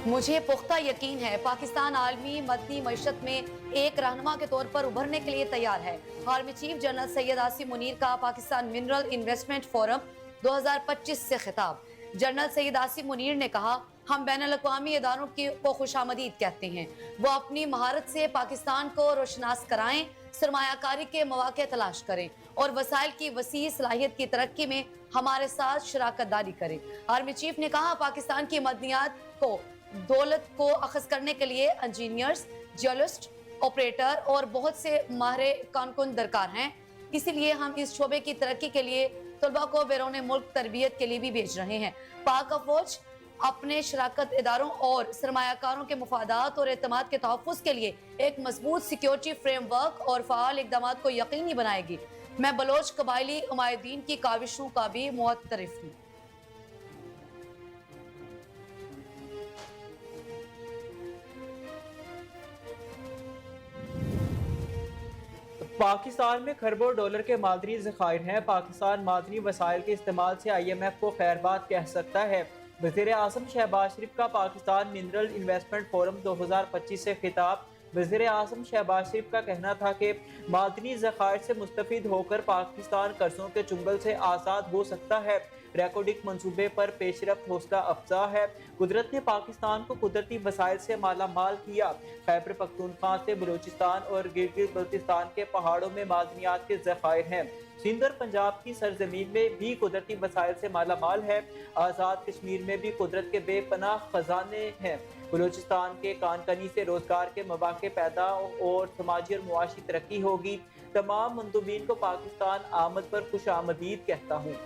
मुझे पुख्ता यकीन है पाकिस्तान आलमी मदनी मईशत में एक रहनुमा के तौर पर उभरने के लिए तैयार है। Army chief general Syed Asim Munir का पाकिस्तान मिनरल इन्वेस्टमेंट फोरम 2025 से खिताब। जनरल सैयद आसिम मुनीर ने कहा, हम बैनुल-अक़वामी इदारों को खुशामदीद कहते हैं। वो अपनी महारत से पाकिस्तान को रोशनास कराएं, सरमायाकारी के मौके तलाश करें और वसाइल की वसी सलाहियत की तरक्की में हमारे साथ शराकत दारी करें। आर्मी चीफ ने कहा, पाकिस्तान की मदनियात को दौलत को अखज़ करने के लिए इंजीनियर्स, जियोलॉजिस्ट, ऑपरेटर और बहुत से माहिर कारकुन दरकार हैं। इसीलिए हम इस शोबे की तरक्की के लिए तलबा को बैरून मुल्क तरबियत के लिए भी भेज रहे हैं। पाक फौज अपने शराकत इदारों और सरमायाकारों के मुफादात और एतमाद के तहफ़्फ़ुज़ के लिए एक मजबूत सिक्योरिटी फ्रेमवर्क और फ़ाल इक़दाम को यकीनी बनाएगी। मैं बलोच कबायली उमायदीन की काविशों का भी मुअत्तरिफ हूँ। पाकिस्तान में खरबों डॉलर के मादनी ज़खायर हैं। पाकिस्तान मादनी वसाइल के इस्तेमाल से IMF को खैरबाद कह सकता है। वज़ीर आज़म शहबाज शरीफ का पाकिस्तान मिनरल इन्वेस्टमेंट फोरम 2025 से खिताब। वज़ीर आज़म शहबाज शरीफ का कहना था कि मादनी ज़खायर से मुस्तफ़ीद होकर पाकिस्तान कर्जों के चुंगल से आज़ाद हो सकता है। रेकोडिक मंसूबे पर पेशरफ्त हौसला अफजा है। कुदरत ने पाकिस्तान को कुदरती वसाइल से माला माल किया। खैबर पख्तूनख्वा से बलूचिस्तान और गिलगित बल्तिस्तान के पहाड़ों में मादनियात के ज़खायर हैं। सिंध और पंजाब की सरजमीन में भी कुदरती वसाइल से माला माल है। आज़ाद कश्मीर में भी कुदरत के बेपनाह खजाने हैं। बलूचिस्तान के कानकनी से रोजगार के मौके पैदा और समाजी और मुआशी तरक्की होगी। तमाम मंदूबीन को पाकिस्तान आमद पर खुश आमदीद कहता हूँ।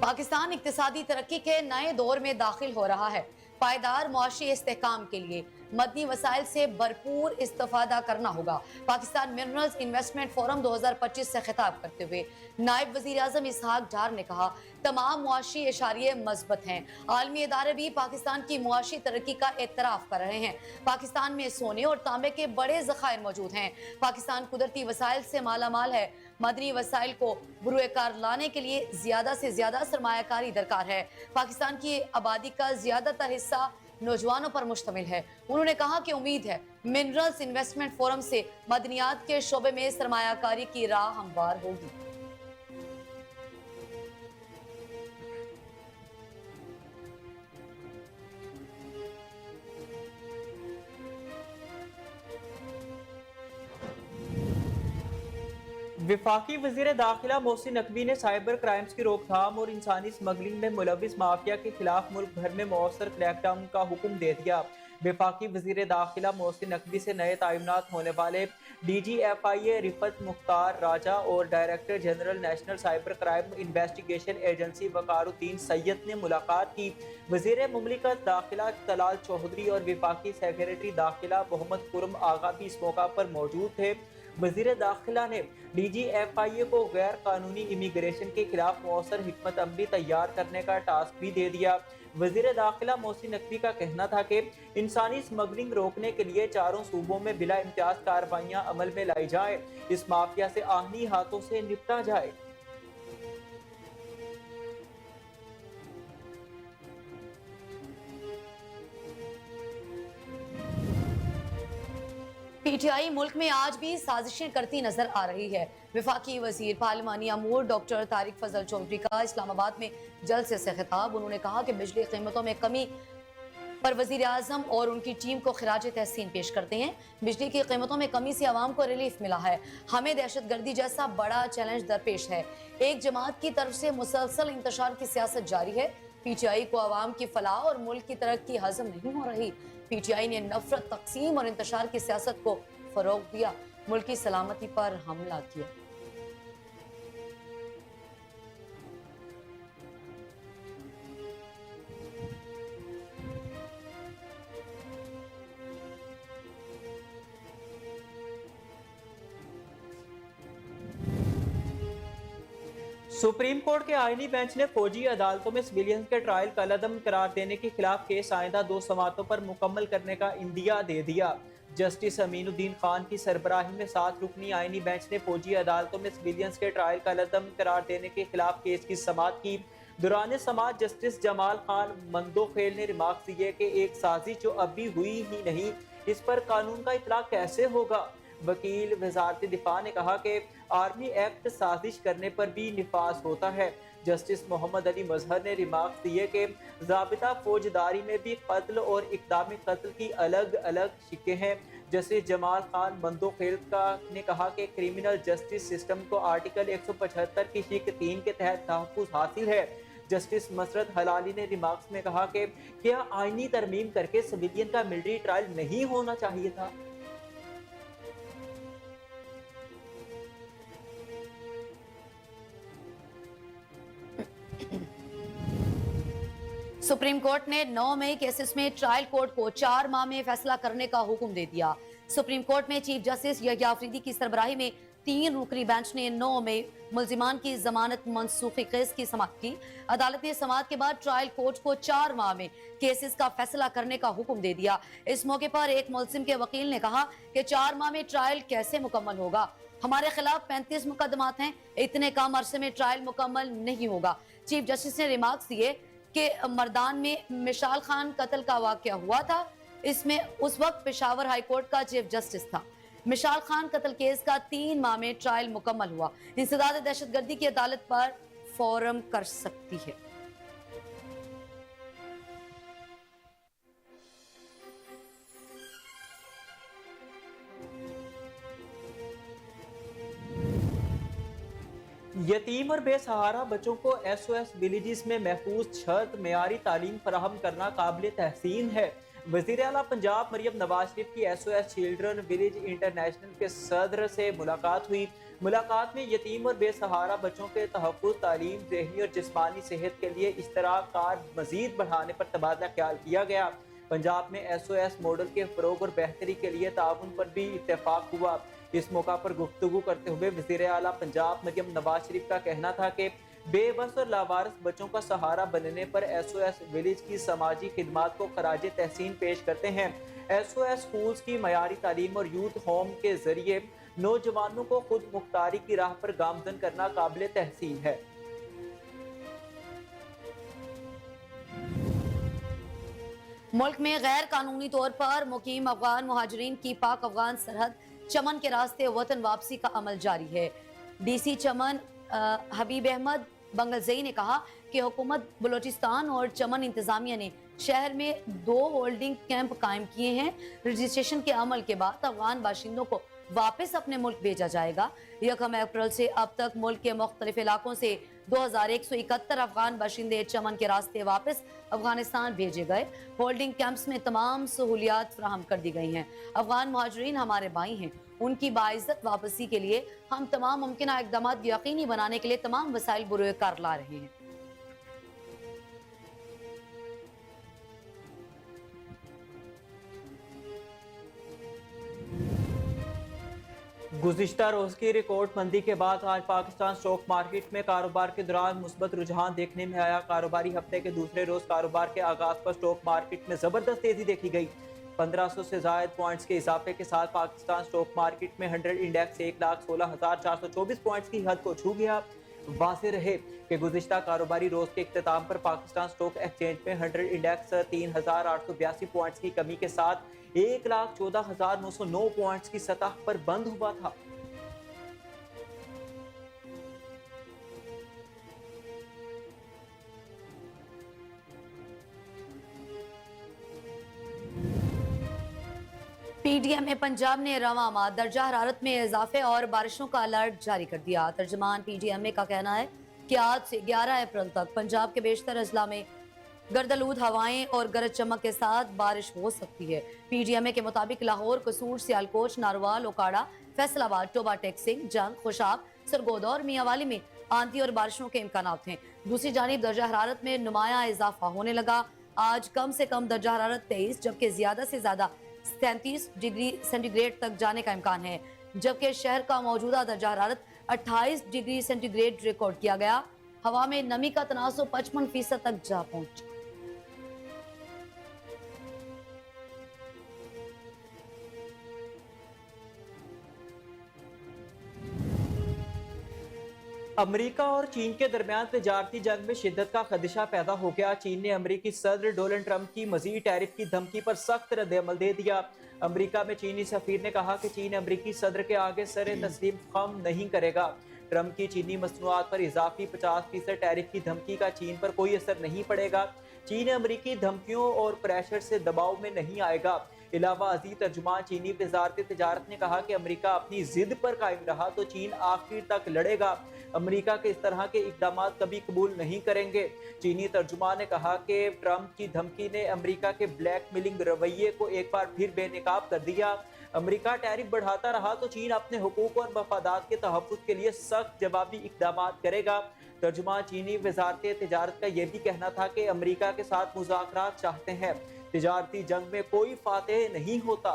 पाकिस्तान इक्तिसादी तरक्की के नए दौर में दाखिल हो रहा है। पायदार मुआशी इस्तेहकाम के लिए मदनी वसाइल से भरपूर इस्तेफादा करना होगा। पाकिस्तान मिनरल्स इन्वेस्टमेंट फोरम 2025 से खिताब करते हुए नायब वज़ीर आज़म इसहाक डार ने कहा, तमाम मुआशी इशारे मज़बूत हैं। आलमी इदारे भी पाकिस्तान की मुआशी तरक्की का एतराफ़ कर रहे हैं। पाकिस्तान में सोने और तांबे के बड़े ज़खायर मौजूद हैं। पाकिस्तान कुदरती वसाइल से माला माल है। मदनी वसाइल को बुरुए कार लाने के लिए ज़्यादा से ज़्यादा सरमायाकारी दरकार है। पाकिस्तान की आबादी का ज़्यादातर हिस्सा नौजवानों पर मुश्तमिल है। उन्होंने कहा कि उम्मीद है मिनरल्स इन्वेस्टमेंट फोरम से मदनियात के शोबे में सरमायाकारी की राह हमवार होगी। वफाकी वज़ीर दाखिला मोहसिन नकवी ने साइबर क्राइम्स की रोकथाम और इंसानी स्मगलिंग में मुलविस माफिया के खिलाफ मुल्क भर में मौसर क्रैकडाउन का हुक्म दे दिया। वफाकी वज़ीर दाखिला मोहसिन नकवी से नए तैनात होने वाले DGFIA रिफत मुख्तार राजा और director general national cyber crime investigation agency Waqaruddin Syed ने मुलाकात की। वज़ीर मुमलिकत दाखिला तलाल चौधरी और वफाकी सेक्रेटरी दाखिला मोहम्मद खुर्रम आगा भी इस मौका पर मौजूद थे। वज़ीर दाखिला ने DGFIA को गैर कानूनी इमिग्रेशन के खिलाफ मौसर हिकमत अमली तैयार करने का टास्क भी दे दिया। वज़ीर दाखिला मोहसिन नकवी का कहना था कि इंसानी स्मगलिंग रोकने के लिए चारों सूबों में बिला इम्तियाज कार्रवाइयाँ अमल में लाई जाए। इस माफिया से आहनी हाथों से निपटा जाए। PTI मुल्क में आज भी साजिशें करती नजर आ रही है। वफाकी वजीर पार्लिमानी अमूर डॉक्टर तारिक फजल चौधरी का इस्लामाबाद में जलसे से खिताब। उन्होंने कहा कि बिजली कीमतों में कमी पर वजीर आजम और उनकी टीम को खिराज तहसीन पेश करते हैं। बिजली की कीमतों में कमी से आवाम को रिलीफ मिला है। हमें दहशतगर्दी जैसा बड़ा चैलेंज दरपेश है। एक जमात की तरफ से मुसलसल इंतशार की सियासत जारी है। PTI को आवाम की फलाह और मुल्क की तरक्की हजम नहीं हो रही। PTI ने नफरत, तकसीम और इंतशार की सियासत को फरोग दिया, मुल्क की सलामती पर हमला किया। सुप्रीम कोर्ट के आईनी बेंच ने फौजी अदालतों में सिविलियंस के ट्रायल कलअदम करार देने के खिलाफ केस आइंदा 2 समातों पर मुकम्मल करने का इंदिया दे दिया। जस्टिस अमीनुद्दीन खान की सरबराही में 7 रुकनी आईनी बेंच ने फौजी अदालतों में सिविलियंस के ट्रायल का लदम करार देने के खिलाफ केस की समाअत की। दौरान समाअत जस्टिस जमाल खान मंदोखेल ने रिमार्क दिए कि एक साजिश जो अभी हुई ही नहीं, इस पर कानून का इतलाक कैसे होगा। वकील वजारत दिफा ने कहा कि आर्मी एक्ट साजिश करने पर भी निफाज होता है। जस्टिस मोहम्मद अली मजहर ने रिमार्क दिए कि ज़ाबिता फौजदारी में भी कत्ल और इक़दाम कत्ल की अलग अलग शिकें हैं। जस्टिस जमाल खान मंदोखेल ने कहा कि क्रिमिनल जस्टिस सिस्टम को आर्टिकल 175 की शिक 3 के तहत तहफ़्फ़ुज़ हासिल है। जस्टिस मसरत हलाली ने रिमार्क्स में कहा कि क्या आईनी तरमीम करके सिविलियन का मिलिट्री ट्रायल नहीं होना चाहिए था। सुप्रीम कोर्ट ने 9 मई केसेस में ट्रायल कोर्ट को 4 माह में फैसला करने का हुक्म दे दिया। सुप्रीम कोर्ट में चीफ जस्टिस यहया अफरीदी की सरबराही में 3 रुकनी बेंच ने 9 मई मुल्जिमान की जमानत मनसूखी केस की समाअत की। अदालत ने समाअत के बाद ट्रायल कोर्ट को 4 माह में केसेस का फैसला करने का हुक्म दे दिया। इस मौके पर एक मुल्जिम के वकील ने कहा कि 4 माह में ट्रायल कैसे मुकम्मल होगा, हमारे खिलाफ 35 मुकदमात हैं, इतने कम अरसे में ट्रायल मुकम्मल नहीं होगा। चीफ जस्टिस ने रिमार्क्स दिए कि मर्दान में मिशाल खान कत्ल का वाकया हुआ था, इसमें उस वक्त पेशावर हाई कोर्ट का चीफ जस्टिस था। मिशाल खान कत्ल केस का 3 माह में ट्रायल मुकम्मल हुआ। इंसदाद दहशतगर्दी की अदालत पर फोरम कर सकती है। यतीम और बेसहारा बच्चों को SOS विलेजेस में महफूज छत मेयारी तालीम फराहम करना काबिल तहसीन है। वज़ीर आला पंजाब मरियम नवाज शरीफ की SOS चिल्ड्रन विलेज इंटरनेशनल के सदर से मुलाकात हुई। मुलाकात में यतीम और बेसहारा बच्चों के तहफ़्फ़ुज़, तालीम, ज़हनी और जिस्मानी सेहत के लिए इश्तराक कार मज़ीद बढ़ाने पर तबादला ख्याल किया गया। पंजाब में SOS मॉडल के फ़रोग़ और बेहतरी के लिए ताउन पर भी इत्तेफाक हुआ। इस मौका पर गुफ्तगू करते हुए वज़ीर आला पंजाब मरियम नवाज शरीफ का कहना था कि बेबस और लावारिस बच्चों का सहारा बनने पर SOS विलेज की समाजी खिदमात को खराज तहसीन पेश करते हैं। SOS स्कूल्स की मयारी तालीम और यूथ होम के जरिए नौजवानों को खुद मुख्तारी की राह पर गामजन करना काबिल तहसीन है। मुल्क में गैर कानूनी तौर पर मुकीम अफगान मुहाजिरीन की पाक अफगान सरहद चमन के रास्ते वतन वापसी का अमल जारी है। DC चमन हबीब अहमद बंगलजई ने कहा कि हुकूमत बलोचिस्तान और चमन इंतजामिया ने शहर में 2 होल्डिंग कैंप कायम किए हैं। रजिस्ट्रेशन के अमल के बाद अफगान बाशिंदों को वापस अपने मुल्क भेजा जाएगा। 1 अप्रैल से अब तक मुल्क के मुख्तलिफ इलाकों से 2171 अफगान बाशिंदे चमन के रास्ते वापस अफगानिस्तान भेजे गए। होल्डिंग कैंप्स में तमाम सहूलियात फराहम कर दी गई हैं। अफगान मुहाजिरीन हमारे भाई हैं, उनकी बाइज्जत वापसी के लिए हम तमाम मुमकिन इक़दाम यकीनी बनाने के लिए तमाम वसाइल बुरे कार ला रहे हैं। गुज़िश्ता रोज की रिकॉर्ड मंदी के बाद आज पाकिस्तान स्टॉक मार्केट में कारोबार के दौरान मुस्बत रुझान देखने में आया। कारोबारी हफ्ते के दूसरे रोज कारोबार के आगाज पर स्टॉक मार्केट में जबरदस्त तेजी देखी गई। 1500 से जायद पॉइंट्स के इजाफे के साथ पाकिस्तान स्टॉक मार्केट में 100 इंडेक्स 1,16,424 पॉइंट्स की हद को छू गया। वाज़ेह रहे कि गुज़िश्ता कारोबारी रोज के इख्तिताम पर पाकिस्तान स्टॉक एक्सचेंज में 100 इंडेक्स 3,882 पॉइंट्स की कमी के साथ 1,14,909 पॉइंट्स की सतह पर बंद हुआ था। PDMA पंजाब ने रवां माह दर्जा हरारत में इजाफे और बारिशों का अलर्ट जारी कर दिया। तर्जमान PDMA का कहना है कि आज से 11 अप्रैल तक पंजाब के बेशतर अजला में गर्दलूद हवाएं और गरज चमक के साथ बारिश हो सकती है। PDMA के मुताबिक लाहौर, कसूर, सियालकोट, नारवाल, ओकाड़ा, फैसलाबाद, टोबा टेक्सिंग, जंग, खुशाब, सरगोदा और मियांवाली में आंधी और बारिशों के इम्कानात हैं। दूसरी जानिब दर्जा हरारत में नुमाया इजाफा होने लगा। आज कम से कम दर्जा हरारत 23 जबकि ज्यादा से ज्यादा 37 डिग्री सेंटीग्रेड तक जाने का इम्कान है, जबकि शहर का मौजूदा दर्जा हरारत 28 डिग्री सेंटीग्रेड रिकॉर्ड किया गया। हवा में नमी का तनासुब 55% तक जा पहुंचा। अमेरिका और चीन के दरमियान तजारती जंग में शिद्दत का खदशा पैदा हो गया। चीन ने अमेरिकी सदर डोनाल्ड ट्रंप की मजीद टैरिफ की धमकी पर सख्त रद्द-ए-अमल दे दिया। अमेरिका में चीनी सफीर ने कहा कि चीन अमेरिकी सदर के आगे सर तस्लीम खम नहीं करेगा। ट्रंप की चीनी मसनूआत पर इजाफी 50% टैरिफ की धमकी का चीन पर कोई असर नहीं पड़ेगा। चीन अमेरिकी धमकियों और प्रेशर से दबाव में नहीं आएगा। इलावा अजीज तर्जुमान चीनी वजारत तिजारत ने कहा कि अमेरिका अपनी जिद पर कायम रहा तो चीन आखिर तक लड़ेगा। अमेरिका के इस तरह के इकदाम कभी कबूल नहीं करेंगे। चीनी तर्जुमान ने कहा कि ट्रंप की धमकी ने अमेरिका के ब्लैकमेलिंग रवैये को एक बार फिर बेनकाब कर दिया। अमेरिका टैरिफ बढ़ाता रहा तो चीन अपने हुकूक और मफादात के तहफ़्फ़ुज़ के लिए सख्त जवाबी इकदाम करेगा। तर्जुमान चीनी वजारत तिजारत का यह भी कहना था कि अमेरिका के साथ मुज़ाकरात चाहते हैं। तिजारती जंग में कोई फातेह नहीं होता।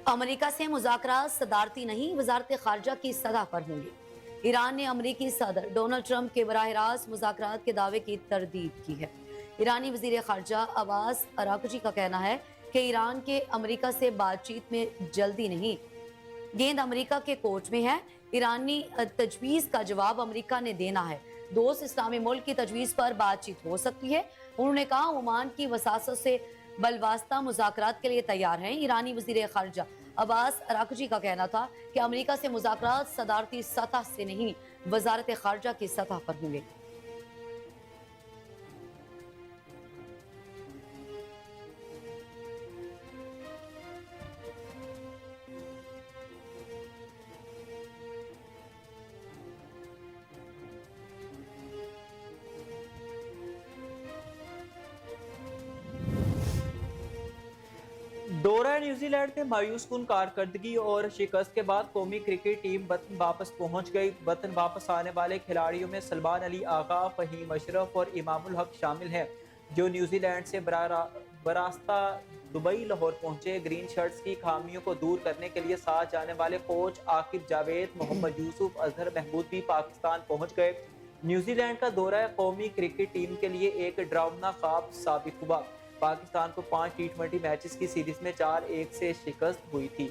अमेरिका से मुज़ाकरात सदारती नहीं, वजारत खारजा की सतह पर होंगे। ईरान ने अमेरिकी सदर डोनाल्ड ट्रंप के बराह रास्त मुज़ाकरात के दावे की तरदीद की है। ईरानी वज़ीर खारजा अब्बास अराक़ची का कहना है कि ईरान के अमेरिका से बातचीत में जल्दी नहीं, गेंद अमेरिका के कोर्ट में है। ईरानी तजवीज़ का जवाब अमेरिका ने देना है। दोस्त इस्लामी मुल्क की तजवीज़ पर बातचीत हो सकती है। उन्होंने कहा ओमान की वसासत से बलवास्ता मुज़ाकरात के लिए तैयार हैं। ईरानी वज़ीर खारजा अब्बास अराक़ची का कहना था कि अमेरिका से मुज़ाकरात सदारती सतह से नहीं, वजारत खारजा की सतह पर होंगे। दौरा न्यूजीलैंड में मायूस कुन कारकर्दगी और शिकस्त के बाद कौमी क्रिकेट टीम वतन वापस पहुंच गई। वतन वापस आने वाले खिलाड़ियों में सलमान अली आगा, फहीम अशरफ और इमामुल हक शामिल हैं, जो न्यूजीलैंड से बरास्ता दुबई लाहौर पहुंचे। ग्रीन शर्ट्स की खामियों को दूर करने के लिए साथ जाने वाले कोच आकिब जावेद, मोहम्मद यूसुफ, अजहर महमूद भी पाकिस्तान पहुंच गए। न्यूजीलैंड का दौरा कौमी क्रिकेट टीम के लिए एक डरावना ख्वाब साबित हुआ। पाकिस्तान को 5 T20 मैचेस की सीरीज में 4-1 से शिकस्त हुई थी।